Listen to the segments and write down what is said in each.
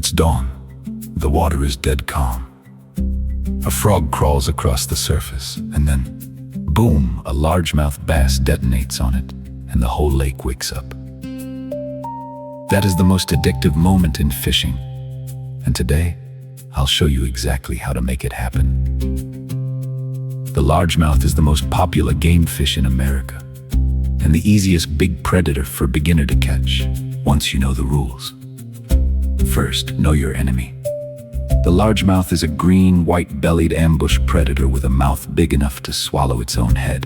It's dawn. The water is dead calm. A frog crawls across the surface, and then, boom, a largemouth bass detonates on it, and the whole lake wakes up. That is the most addictive moment in fishing, and today, I'll show you exactly how to make it happen. The largemouth is the most popular game fish in America, and the easiest big predator for a beginner to catch, once you know the rules. First, know your enemy. The largemouth is a green, white-bellied ambush predator with a mouth big enough to swallow its own head.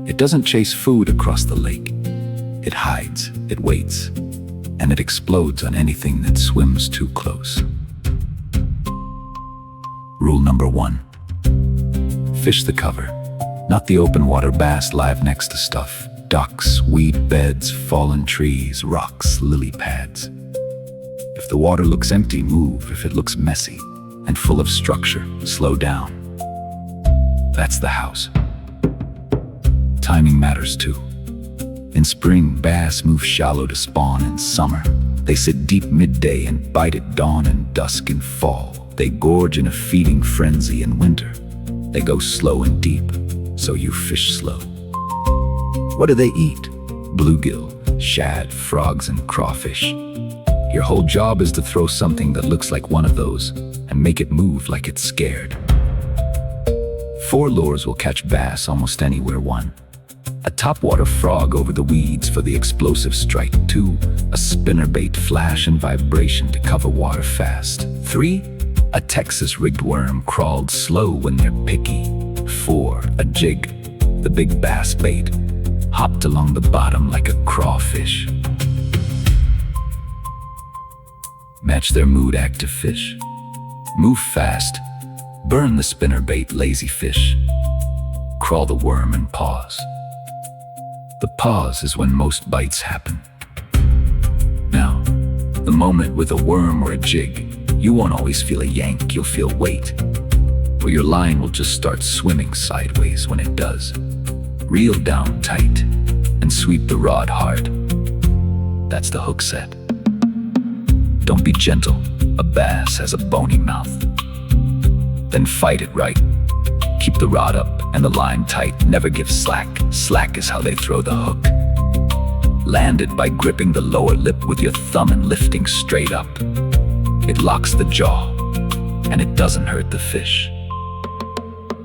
It doesn't chase food across the lake. It hides, it waits, and it explodes on anything that swims too close. Rule number 1. Fish the cover, not the open water bass live next to stuff. Ducks, weed beds, fallen trees, rocks, lily pads. If the water looks empty, move. If it looks messy and full of structure, slow down. That's the house. Timing matters too. In spring, bass move shallow to spawn. In summer, they sit deep midday and bite at dawn and dusk. In fall, they gorge in a feeding frenzy. In winter, they go slow and deep, so you fish slow. What do they eat? Bluegill, shad, frogs, and crawfish. Your whole job is to throw something that looks like one of those and make it move like it's scared. 4 lures will catch bass almost anywhere. 1. A topwater frog over the weeds for the explosive strike. 2. A spinnerbait flash and vibration to cover water fast. 3. A Texas rigged worm crawled slow when they're picky. 4. A jig, the big bass bait, hopped along the bottom like a crawfish. Match their mood, active fish. Move fast, burn the spinnerbait, lazy fish. Crawl the worm and pause. The pause is when most bites happen. Now, the moment with a worm or a jig, you won't always feel a yank, you'll feel weight. Or your line will just start swimming sideways. When it does, reel down tight and sweep the rod hard. That's the hook set. Don't be gentle, a bass has a bony mouth. Then fight it right. Keep the rod up and the line tight, never give slack. Slack is how they throw the hook. Land it by gripping the lower lip with your thumb and lifting straight up. It locks the jaw, and it doesn't hurt the fish.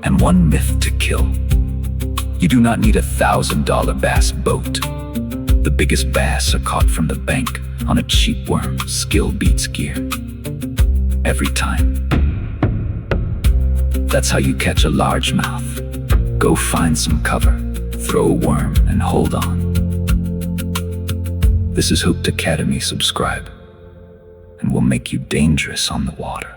And one myth to kill. You do not need $1,000 bass boat. The biggest bass are caught from the bank on a cheap worm. Skill beats gear. Every time. That's how you catch a largemouth. Go find some cover, throw a worm, and hold on. This is Hooked Academy. Subscribe, and we'll make you dangerous on the water.